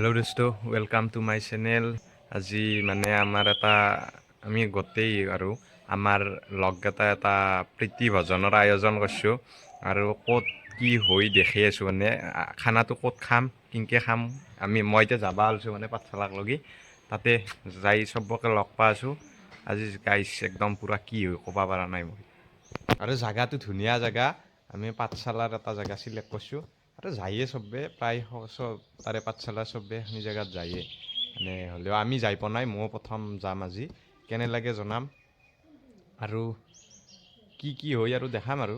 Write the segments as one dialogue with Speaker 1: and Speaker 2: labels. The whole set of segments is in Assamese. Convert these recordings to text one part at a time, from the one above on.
Speaker 1: হেল্ল' দোস্ত, ৱেলকাম টু মাই চেনেল। আজি মানে আমাৰ আমি গোটেই আৰু আমাৰ লগকেইটা এটা প্ৰীতি ভোজনৰ আয়োজন কৰিছোঁ আৰু ক'ত কি হৈ দেখি আছোঁ মানে খানাটো ক'ত খাম কিনকে খাম মই এতিয়া যাব ওলাইছোঁ মানে পাঠশালাক লগি তাতে যাই চবকে লগ পাই আছোঁ। আজি গাইছ একদম পূৰা কি হৈ ক'ব পৰা নাই মই। আৰু জাগাটো ধুনীয়া জাগা, আমি পাঠশালাৰ এটা জাগা চিলেক্ট কৰিছোঁ আৰু যায়ে চবে প্ৰায় চব তাৰে পাঠশালা চবে সেইখিনি জেগাত যায়ে মানে হ'লেও আমি যাই পোৱা নাই। ময়ো প্ৰথম যাম আজি, কেনে লাগে জনাম আৰু কি হয় আৰু দেখাম আৰু।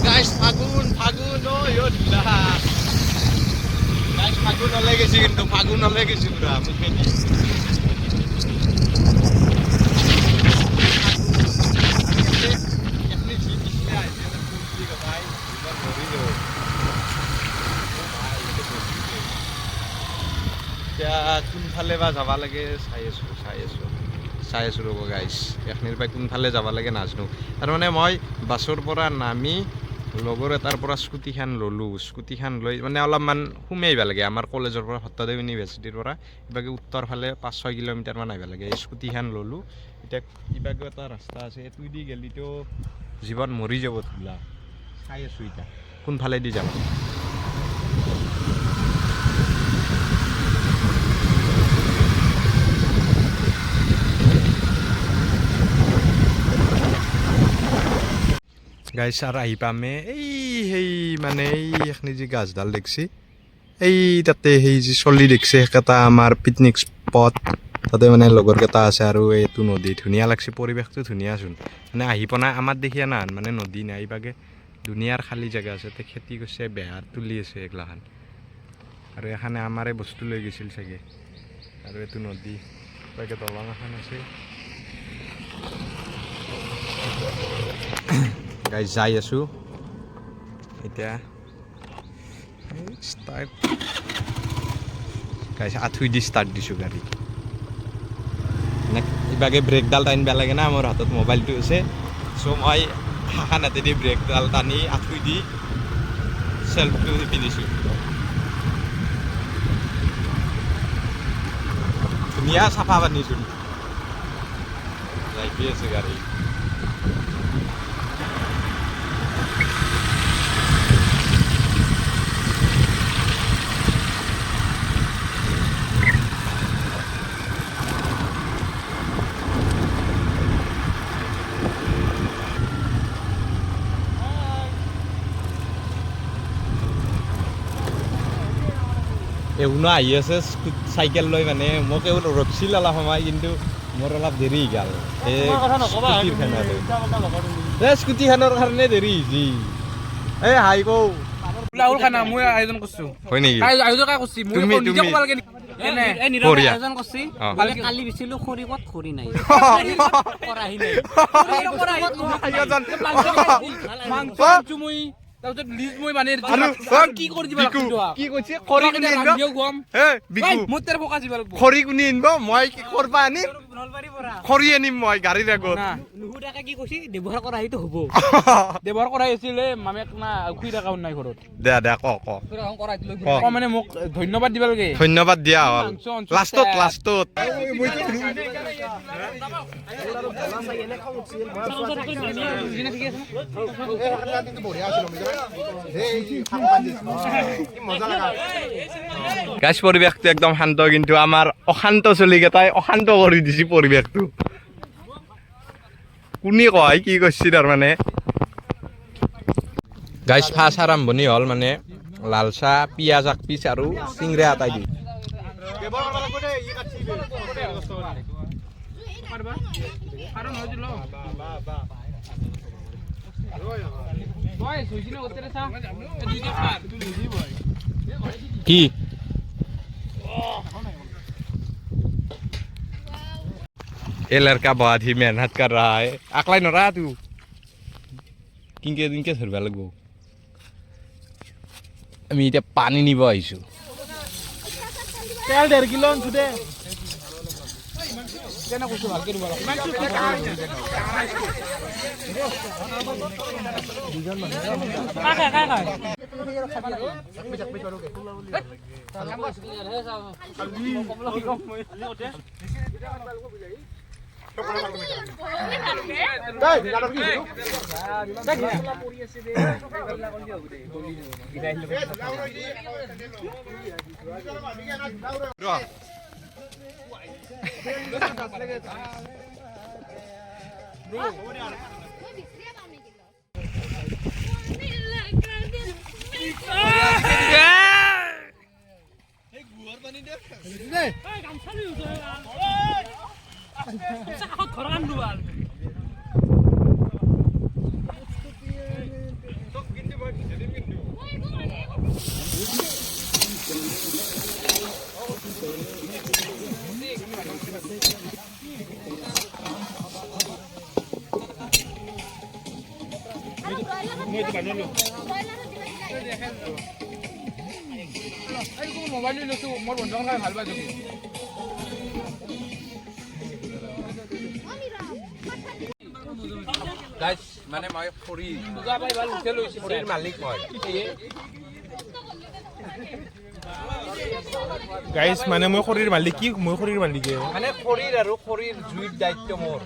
Speaker 1: Guys, Fagun oh yaudah. Guys, Fagun oleh ke sini tuh, Fagun oleh ke sini udah mungkin. এতিয়া কোনফালে বা যাব লাগে চাই আছোঁ ৰ'ব গাইছ। এইখিনিৰ পৰা কোনফালে যাব লাগে নাজানো। তাৰমানে মই বাছৰ পৰা নামি লগৰ এটাৰ পৰা স্কুটিখন ল'লোঁ। স্কুটিখন লৈ মানে অলপমান সোমাই আহিব লাগে আমাৰ কলেজৰ পৰা, সত্যদেৱ ইউনিভাৰ্চিটিৰ পৰা ইবাগে উত্তৰ ফালে 5-6 কিলোমিটাৰমান আহিব লাগে। এই স্কুটিখন ল'লোঁ। এতিয়া ইবাগে এটা ৰাস্তা আছে, এইটোদি গেলিতো জীৱন মৰি যাব ধূলা। চাই আছোঁ এতিয়া কোনফালেদি যাব। গাইছ আৰু আহি পামে সেই মানে এইখিনি যে গাছডাল দেখছি, এই তাতে সেই যে চলি দেখছে সেইকেইটা আমাৰ পিকনিক স্পট। তাতে মানে লগৰকেইটা আছে আৰু এইটো নদী ধুনীয়া লাগছে, পৰিৱেশটো ধুনীয়াচোন। মানে আহি পোৱা নাই আমাৰ দেখিয়া না, মানে নদী নাই এইবাগে ধুনীয়াৰ খালী জেগা আছে। তাতে খেতি কৰিছে, বেহাৰ তুলি আছে এইগিলাখান। আৰু এখানে আমাৰে বস্তু লৈ গৈছিল চাগে। আৰু এইটো নদী, এইবাগে দলং এখন আছে। গাইজ যাই আছোঁ এতিয়া। ষ্টাৰ্ট গাইজ আঁঠুই দি ষ্টাৰ্ট দিছোঁ গাড়ী। ইবাগে ব্ৰেকডাল টানিব লাগে না, মোৰ হাতত মোবাইলটো আছে। চ' মই শাখান হাতেদি ব্ৰেকডাল টানি আঁঠুই দি চেল্ফটো টিপি দিছোঁ। ধুনীয়া চাফা পানীচোন, যাই আছে গাড়ী। এউনো আহি আছে চাইকেল লৈ, মানে মোক এওঁ ৰখছিল অলপ সময়, কিন্তু মোৰ অলপ দেৰি গ'ল স্কুটিখনৰ কাৰণে দেৰি হৈছে। এই হাই কওঁ
Speaker 2: লাউল খানা মই আয়োজন কৰিছো।
Speaker 1: হয় নেকি?
Speaker 2: আয়োজন কৰিছি মই
Speaker 1: তুমি
Speaker 2: নিজে ক'ব লাগে নেকি?
Speaker 1: বঢ়িয়া।
Speaker 3: আয়োজন কৰিছি। কালি বিছিলো খৰি ক'ত খৰি নাই। কৰাহি নাই।
Speaker 2: মাংস আনছো মই, তাৰপিছত লিজ মই মানে কি কৰি দিবা লাগছিল
Speaker 1: কি কৈছে? খৰি কোনে আনিব?
Speaker 2: মোৰ তাৰ ফকা দিবা লাগব।
Speaker 1: খৰি কোনে আনিব? মই কি কৰবা আনিম? খৰি আনিম মই গাড়ীৰ আগত।
Speaker 3: নুহুদাকে কি কৈছি ব্যৱহাৰ কৰা সেইটো হ'ব।
Speaker 2: ব্যৱহাৰ কৰাই আছিলে মামেক না খুই থকা নাই ঘৰত।
Speaker 1: দে ক
Speaker 2: মানে মোক ধন্যবাদ দিবা লাগে।
Speaker 1: ধন্যবাদ দিয়া হ'ল লাষ্টত। গাছ পৰিৱেশটো একদম শান্ত, কিন্তু আমাৰ অশান্ত চলিকেইটাই অশান্ত কৰি দিছে পৰিৱেশটো। কোনে কয় কি কৰিছে তাৰমানে। গাইছ ফাৰ্ষ্ট আৰম্ভণি হ'ল মানে লাল চাহ, পিঁয়াজ 1 পিচ আৰু চিংৰা এটাই দি। কি ये लड़का बहुत ही मेहनत कर रहा है। अकलाई न रहा तू কিনকে ধৰিব লাগিব আমি এতিয়া পানী নিব আহিছোঁ
Speaker 2: তেল 1.5 কিলো আনছো দে কেনে কৈছো ভালকে দিব মোবাইল লৈছো মোৰ বন্ধু খাই ভাল পাই তুমি
Speaker 1: গাইজ মানে মই খৰিৰ মালিক হয়
Speaker 4: গাইজ মানে মই খৰিৰ মালিক কি মই খৰিৰ মালিকে
Speaker 1: মানে খৰিৰ আৰু খৰিৰ জুইৰ দায়িত্ব মোৰ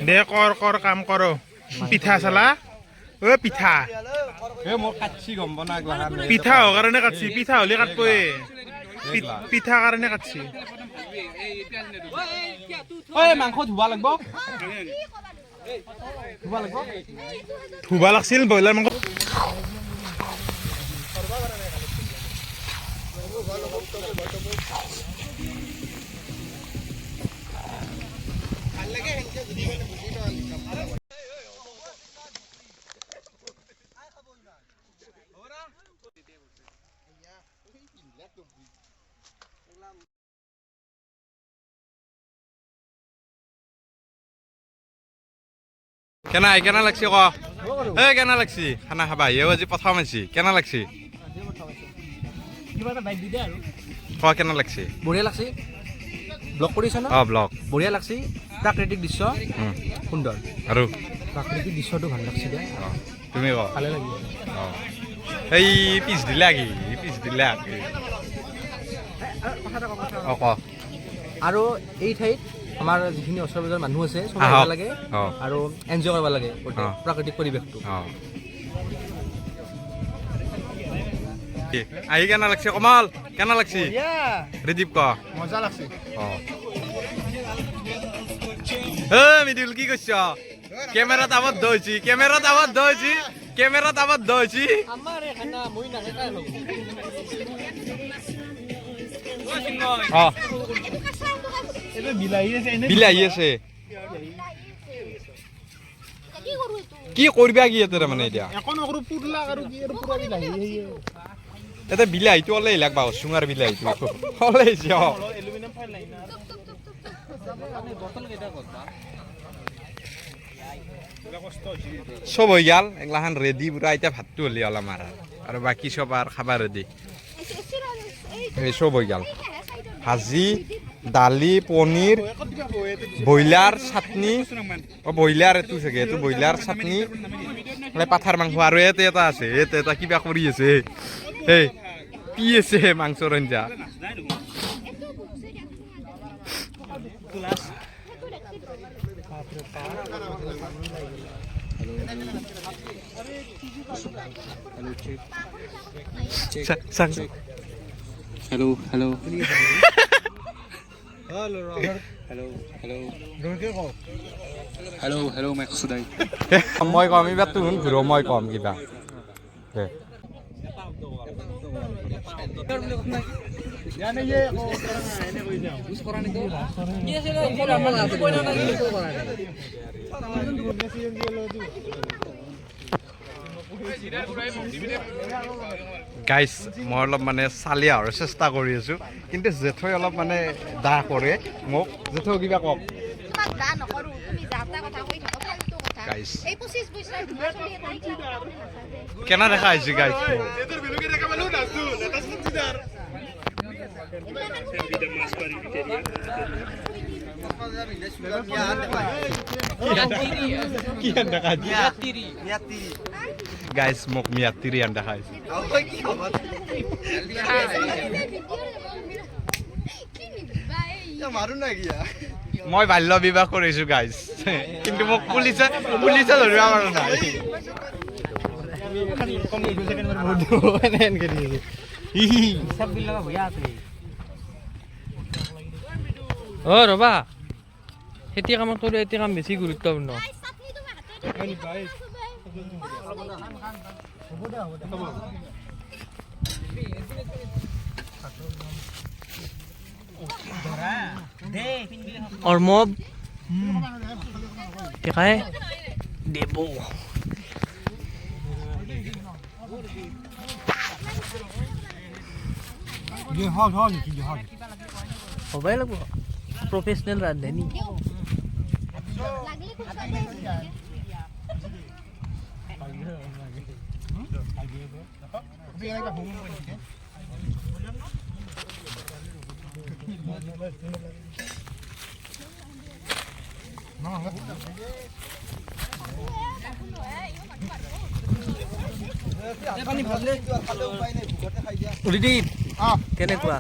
Speaker 4: দে কৰ কাম কৰ পিঠা চালা পিঠা
Speaker 1: মই কাটছি গম বনা
Speaker 4: পিঠা হোৱাৰ কাৰণে কাটছি পিঠা হ'লে কাটবই পিঠা কাৰণে কাটছি
Speaker 2: মাংস ধুব লাগিব
Speaker 4: ধুবা লাগছিল ব্ৰইলাৰ মাংস
Speaker 1: কেনা লাগছি ক কেনা লাগছি খানা খাবা এও আজি প্ৰথম আছি কেনা লাগছি কেনা লাগছি
Speaker 2: বঢ়িয়া লাগছি ব্লগ কৰিছ না
Speaker 1: ব্লগ
Speaker 2: বঢ়িয়া লাগছি প্ৰাকৃতিক দৃশ্য সুন্দৰ
Speaker 1: আৰু
Speaker 2: প্ৰাকৃতিক দৃশ্যটো ভাল লাগছি দে
Speaker 1: তুমি ক
Speaker 2: ভালে লাগি
Speaker 1: এই পিছ দিলে ক
Speaker 2: আৰু এই ঠাইত আমাৰ যিখিনি ওচৰ পাজৰ মানুহ আছে সব
Speaker 1: আহক।
Speaker 2: আহিব লাগে
Speaker 1: অ'।
Speaker 2: আৰু এনজয় কৰিব লাগে
Speaker 1: অ'।
Speaker 2: প্ৰাকৃতিক পৰিৱেশটো
Speaker 1: আহি কেনা লাগছি কমল কেনা লাগছি ৰিদীপ ক
Speaker 4: মজা লাগছে
Speaker 1: মিদুল কি কৈছ কেমেৰাত আবদ্ধ হৈছি
Speaker 2: আমাৰ খানা মই নাখাই
Speaker 1: বিলাহী আছে কি কৰিবা কি ইয়াতে মানে এতিয়া এতিয়া বিলাহীটো ওলাই লাগ বাৰু চুঙাৰ বিলাহীটো ওলাইছে চব হৈ গেল এগলাখান ৰেডি পুৰা এতিয়া ভাতটো হ'লে হ'ল আমাৰ আৰু বাকী চব আৰু খাবা ৰেডি চব হৈ গেল ভাজি দালি পনীৰ ব্ৰইলাৰ চাটনি ব্ৰইলাৰ এইটো চাগে এইটো ব্ৰইলাৰ চাটনি পাঠাৰ মাংস আৰু ইয়াতে এটা আছে ইয়াতে এটা কিবা কৰি আছে এই কি আছে মাংসৰ আঞ্জা
Speaker 3: हेलो हेलो हेलो हेलो मैं खुदाई
Speaker 1: মই কম এইবাৰ তুমি ঘূৰ মই কম কিবা গাইজ মই অলপ মানে চালি আৰু চেষ্টা কৰি আছোঁ কিন্তু জেঠৈ অলপ মানে দাহ কৰে মোক জেঠৈ কিবা কওক গাইজ কেনে দেখা হৈছে গাইজ গাইজ মোক মিয়াত্তিৰি আন দেখা হৈছে মই বাল্য বিবাহ কৰিছো গাইজ কিন্তু মোক পুলিচে ধৰিব পৰা নাই
Speaker 2: ৰবা খেতি কামত কৰি এটি কাম বেছি গুৰুত্বপূৰ্ণ অৰ্মব দেখাই দেব হ'বই লাগিব প্ৰফেচনেল ৰান্ধনী কেনেকুৱা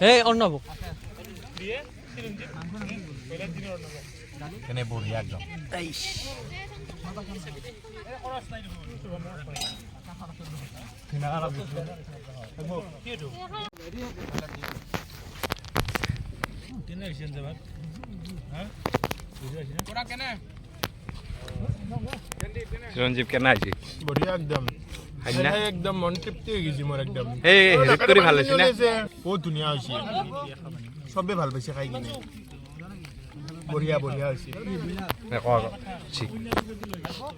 Speaker 2: এই অৰ্ণৱ
Speaker 1: কেনে বঢ়িয়া একদম চিৰঞ্জীৱ কেনে আহিছে
Speaker 5: বঢ়িয়া একদম
Speaker 1: হাইনা
Speaker 5: একদম মন তৃপ্তি হৈ গৈছে মোৰ একদম
Speaker 1: এই হেৰিত কৰি ভাল হৈছে নে
Speaker 5: বহুত ধুনীয়া হৈছে চবে ভাল পাইছে খাই কিনে বঢ়িয়া বঢ়িয়া হৈছে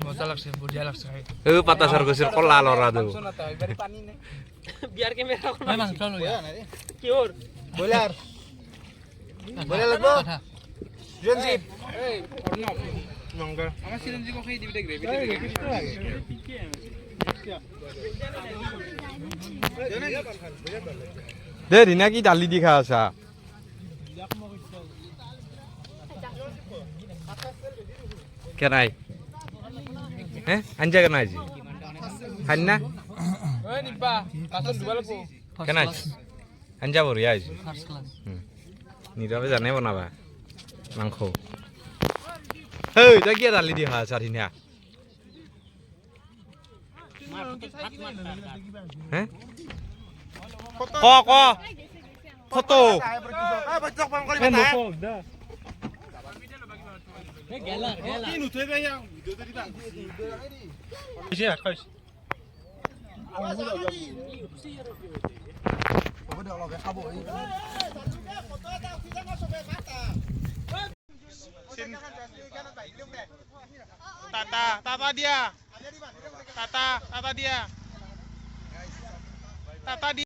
Speaker 2: মজা লাগছে বঢ়িয়া লাগছে খাই
Speaker 1: পাতা চাৰ গৈছে কলা ল'ৰাটো
Speaker 2: বিয়াৰ কেমেৰা মাংস
Speaker 5: কিহৰ ব্ৰইলাৰ ব্ৰইলাৰ লাগব চিৰঞ্জীৱ
Speaker 2: আমাৰ চিৰঞ্জীৱক সেই দিবি গ্ৰেভি
Speaker 1: দে ৰীণা কি দালি দি খাই আছা কেনাই হে আঞ্জা কেনা আহিছে খাইনা কেনাই আঞ্জা বঢ়িয়া আহিছে নীৰৱে জানে বনাবা মাংস তই কিয় দালি দি খাই আছা ৰীণা হে ক ফটো
Speaker 4: টাটা দিয়া টাটা দিয়া